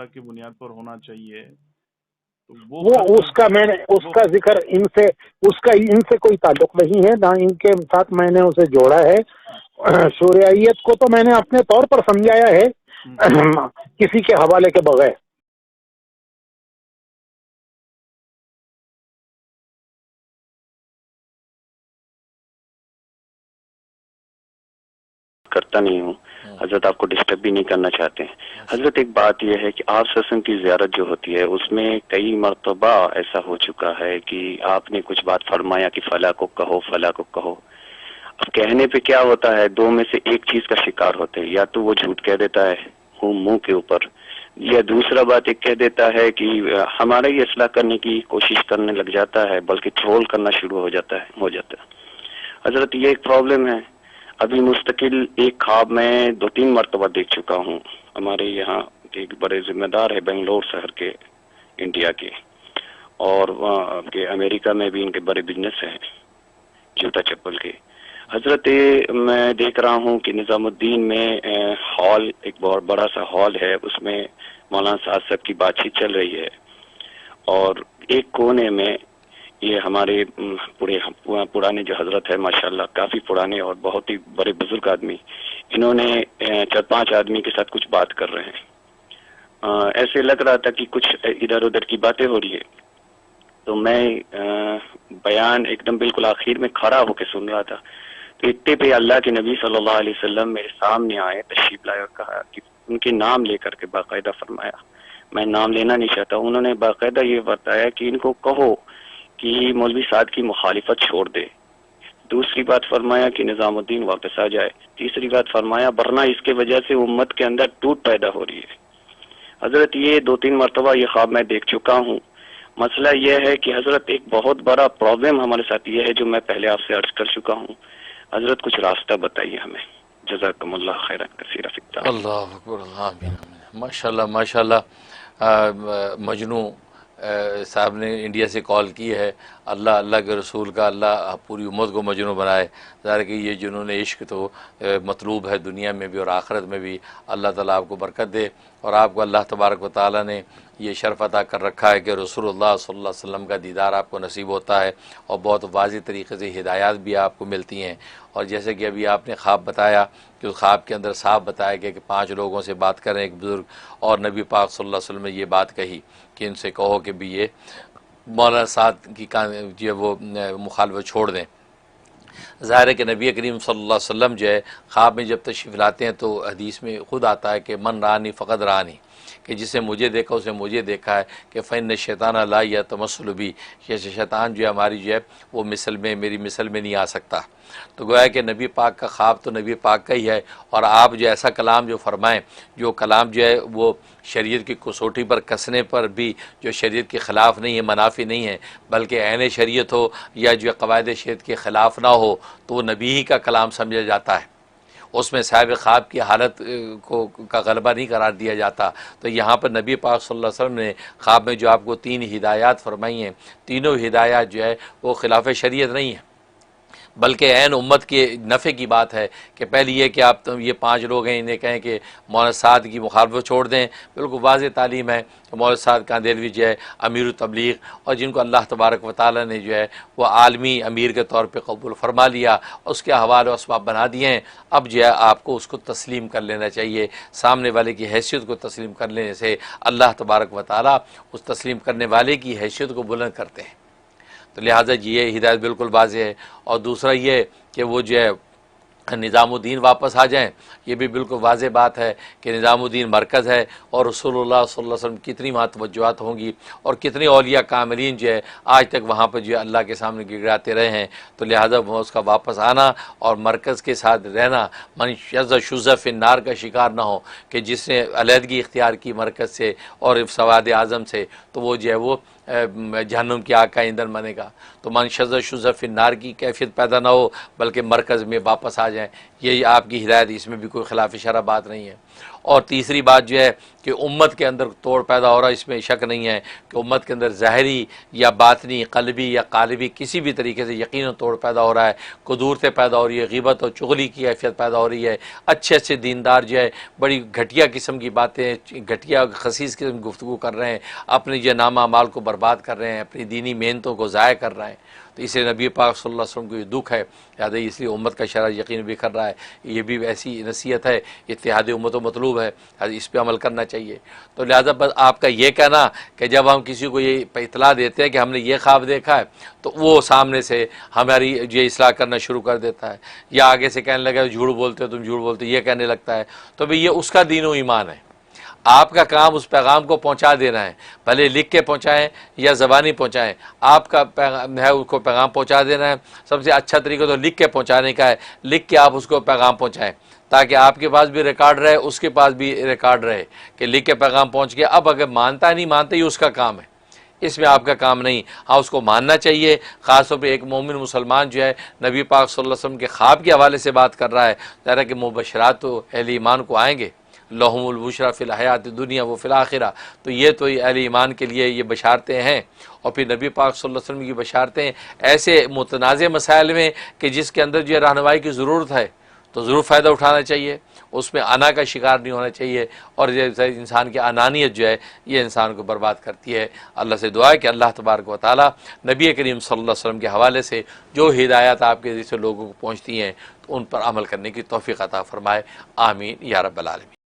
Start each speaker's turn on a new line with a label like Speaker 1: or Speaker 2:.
Speaker 1: की बुनियाद पर होना चाहिए, तो वो
Speaker 2: वो
Speaker 1: खर्च
Speaker 2: उसका मैंने उसका जिक्र इनसे कोई ताल्लुक नहीं है, ना इनके साथ मैंने उसे जोड़ा है। शोरियत को तो मैंने अपने तौर पर समझाया है किसी के हवाले के बगैर।
Speaker 3: करता नहीं हूँ हजरत, आपको डिस्टर्ब भी नहीं करना चाहते हैं हजरत। एक बात यह है कि आप सत्संग की ज़ियारत जो होती है उसमें कई मरतबा ऐसा हो चुका है कि आपने कुछ बात फरमाया कि फला को कहो, फला को कहो। अब कहने पे क्या होता है, दो में से एक चीज का शिकार होते हैं, या तो वो झूठ कह देता है मुंह के ऊपर, या दूसरा बात एक कह देता है कि हमारा ही असलाह करने की कोशिश करने लग जाता है, बल्कि ट्रोल करना शुरू हो जाता है हजरत। ये एक प्रॉब्लम है। अभी मुस्तकिल एक ख्वाब मैं 2-3 मरतबा देख चुका हूँ। हमारे यहाँ एक बड़े जिम्मेदार है बेंगलोर शहर के, इंडिया के, और वहाँ के अमेरिका में भी इनके बड़े बिजनेस हैं जूता चप्पल के। हजरत मैं देख रहा हूँ कि निजामुद्दीन में हॉल, एक बहुत बड़ा सा हॉल है, उसमें मौलाना साहब की बातचीत चल रही है, और एक कोने में ये हमारे पुराने जो हजरत है माशाल्लाह, काफ़ी पुराने और बहुत ही बड़े बुजुर्ग आदमी, इन्होंने 4-5 आदमी के साथ कुछ बात कर रहे हैं। ऐसे लग रहा था कि कुछ इधर उधर की बातें हो रही है, तो मैं बयान एकदम बिल्कुल आखिर में खड़ा होकर सुन रहा था। तो इतने पे अल्लाह के नबी सल्लल्लाहु अलैहि वसल्लम मेरे सामने आए, तशरीफ लाए और कहा कि उनके नाम लेकर के बाकायदा फरमाया, मैं नाम लेना नहीं चाहता, उन्होंने बाकायदा ये बताया कि इनको कहो कि मौलवी साद की मुखालिफत छोड़ दे। दूसरी बात फरमाया कि निजामुद्दीन वापस आ जाए। तीसरी बात फरमाया वरना इसके वजह से उम्मत के अंदर टूट पैदा हो रही है। हजरत ये 2-3 मरतबा ये ख्वाब मैं देख चुका हूँ। मसला यह है कि हजरत एक बहुत बड़ा प्रॉब्लम हमारे साथ ये है, जो मैं पहले आपसे अर्ज कर चुका हूँ। हजरत कुछ रास्ता बताइए हमें। जज़ाकमुल्लाह खैरन कसीरा फित्ता।
Speaker 4: अल्लाह अकबर, आमीन आमीन। माशाल्लाह माशाल्लाह। मजनू साहब ने इंडिया से कॉल की है। अल्लाह अल्लाह के रसूल का अल्लाह पूरी उम्मत को मजनू बनाए। ज़ाहिर कि ये जुनून इश्क तो मतलूब है दुनिया में भी और आखिरत में भी। अल्लाह ताला आपको बरकत दे, और आपको अल्लाह तबारक व तआला ने ये शर्फ अता कर रखा है कि रसूलुल्लाह सल्लल्लाहु अलैहि वसल्लम का दीदार आपको नसीब होता है, और बहुत वाज़ेह तरीक़े से हिदायत भी आपको मिलती हैं। और जैसे कि अभी आपने ख्वाब बताया कि उस ख्वाब के अंदर साफ बताया गया कि 5 लोगों से बात करें, एक बुज़ुर्ग, और नबी पाक सल्लल्लाहु अलैहि वसल्लम ने ये बात कही कि इनसे कहो कि भी ये मौलाना साद की जो वो मुखालफत छोड़ दें। ज़ाहिर है कि नबी करीम सल्लल्लाहु अलैहि वसल्लम जो है ख्वाब में जब तशरीफ़ लाते हैं तो हदीस में ख़ुद आता है कि मन रानी फ़क़द रानी, कि जिसे मुझे देखा उसे मुझे देखा है, कि फ़ैन शैतान ला या तमस्सुल भी, शैतान जो है हमारी जो है वो मिसल में, मेरी मिसल में नहीं आ सकता। तो गोया कि नबी पाक का ख्वाब तो नबी पाक का ही है, और आप जो ऐसा कलाम जो फरमाएं, जो कलाम जो है वो शरीयत की कसौटी पर कसने पर भी जो शरीयत के ख़िलाफ़ नहीं है, मनाफी नहीं है, बल्कि ऐन शरीयत हो या जो क़वायद शरीयत के ख़िलाफ़ ना हो, तो वो नबी ही का कलाम समझा जाता है। उसमें साहिब ख्वाब की हालत को का गलबा नहीं करार दिया जाता। तो यहाँ पर नबी पाक सल्लल्लाहु अलैहि वसल्लम ने ख्वाब में जो आपको 3 हिदायत फरमाई हैं, तीनों हिदायत जो है वो खिलाफ शरीयत नहीं है, बल्कि ऐन उम्मत के नफ़े की बात है। कि पहली ये कि आप ये 5 लोग हैं, इन्हें कहें कि मौलाना साद की मुखालफत छोड़ दें, बिल्कुल वाज़ेह तालीम है कि मौलाना साद कांदेलवी जो है अमीर तबलीग, और जिनको अल्लाह तबारक व तआला ने जो है वो आलमी अमीर के तौर पर कबूल फरमा लिया, उसके हवाले असबाब बना दिए हैं। अब जो है आपको उसको तस्लीम कर लेना चाहिए। सामने वाले की हैसियत को तस्लीम कर लेने से अल्लाह तबारक व तआला उस तस्लीम करने वाले की हैसियत को बुलंद करते हैं। तो लिहाजा ये हिदायत बिल्कुल वाज़ेह है। और दूसरा ये कि वो जो है निज़ामुद्दीन वापस आ जाएं, ये भी बिल्कुल वाज़ेह बात है कि निज़ामुद्दीन मरकज़ है, और रसूलुल्लाह सल्लल्लाहु अलैहि वसल्लम कितनी वहाँ तवज्जुहात होंगी, और कितने औलिया कामिलीन जो है आज तक वहाँ पर जो है अल्लाह के सामने गिड़गिड़ाते रहे हैं। तो लिहाजा वो उसका वापस आना और मरकज़ के साथ रहना, मन शज़्ज़ शुज़्ज़ फ़िन्नार का शिकार ना हो, कि जिसने अलहदगी इख्तियार की मरकज़ से और सवाद आज़म से, तो वो जो है वो جہنم کی آگ کا ایندھن بنے گا۔ تو من شذ شذ فی النار کی کیفیت پیدا نہ ہو بلکہ مرکز میں واپس آ جائیں، یہ آپ کی ہدایت، اس میں بھی کوئی خلاف شرع بات نہیں ہے۔ اور تیسری بات جو ہے کہ امت کے اندر توڑ پیدا ہو رہا ہے، اس میں شک نہیں ہے کہ امت کے اندر ظاہری یا باطنی، قلبی یا قالبی کسی بھی طریقے سے یقیناً توڑ پیدا ہو رہا ہے، قدورتیں پیدا ہو رہی ہے، غیبت اور چغلی کی کیفیت پیدا ہو رہی ہے، اچھے اچھے دیندار جو ہے بڑی گھٹیا قسم کی باتیں، گھٹیا خسیس قسم کی گفتگو کر رہے ہیں، اپنے جو نامہ اعمال کو برباد کر رہے ہیں، اپنی دینی محنتوں کو ضائع کر رہے ہیں۔ تو اسے نبی پاک صلی اللہ علیہ وسلم کو یہ دکھ ہے، لہٰذا اس لیے امت کا شرع یقین بھی کر رہا ہے، یہ بھی ایسی نصیحت ہے، اتحاد امت و مطلوب ہے، اس پہ عمل کرنا چاہیے۔ تو لہٰذا بس آپ کا یہ کہنا کہ جب ہم کسی کو یہ اطلاع دیتے ہیں کہ ہم نے یہ خواب دیکھا ہے تو وہ سامنے سے ہماری یہ اصلاح کرنا شروع کر دیتا ہے، یا آگے سے کہنے لگا جھوٹ بولتے ہو تم، جھوٹ بولتے، یہ کہنے لگتا ہے، تو بھئی یہ اس کا دین و ایمان ہے۔ آپ کا کام اس پیغام کو پہنچا دینا ہے، بھلے لکھ کے پہنچائیں یا زبانی پہنچائیں، آپ کا پیغام ہے اس کو پیغام پہنچا دینا ہے۔ سب سے اچھا طریقہ تو لکھ کے پہنچانے کا ہے، لکھ کے آپ اس کو پیغام پہنچائیں تاکہ آپ کے پاس بھی ریکارڈ رہے، اس کے پاس بھی ریکارڈ رہے کہ لکھ کے پیغام پہنچ گیا۔ اب اگر مانتا نہیں مانتا، یہ اس کا کام ہے، اس میں آپ کا کام نہیں۔ ہاں اس کو ماننا چاہیے، خاص طور پہ ایک مومن مسلمان جو ہے نبی پاک صلی اللہ علیہ وسلم کے خواب کے حوالے سے بات کر رہا ہے، ظاہر کہ مبشرات تو اہل ایمان کو آئیں گے، لہم البشریٰ فی الحیات الدنیا و فی الآخرہ، تو یہ تو اہل ایمان کے لیے یہ بشارتیں ہیں۔ اور پھر نبی پاک صلی اللہ علیہ وسلم کی بشارتیں ایسے متنازع مسائل میں کہ جس کے اندر جو ہے رہنمائی کی ضرورت ہے تو ضرور فائدہ اٹھانا چاہیے، اس میں انا کا شکار نہیں ہونا چاہیے، اور یہ انسان کی انانیت جو ہے یہ انسان کو برباد کرتی ہے۔ اللہ سے دعا ہے کہ اللہ تبارک و تعالی نبی کریم صلی اللہ علیہ وسلم کے حوالے سے جو ہدایات آپ کے ذریعے سے لوگوں کو پہنچتی ہیں تو ان پر عمل کرنے کی توفیق عطا فرمائے، آمین یا رب العالمین۔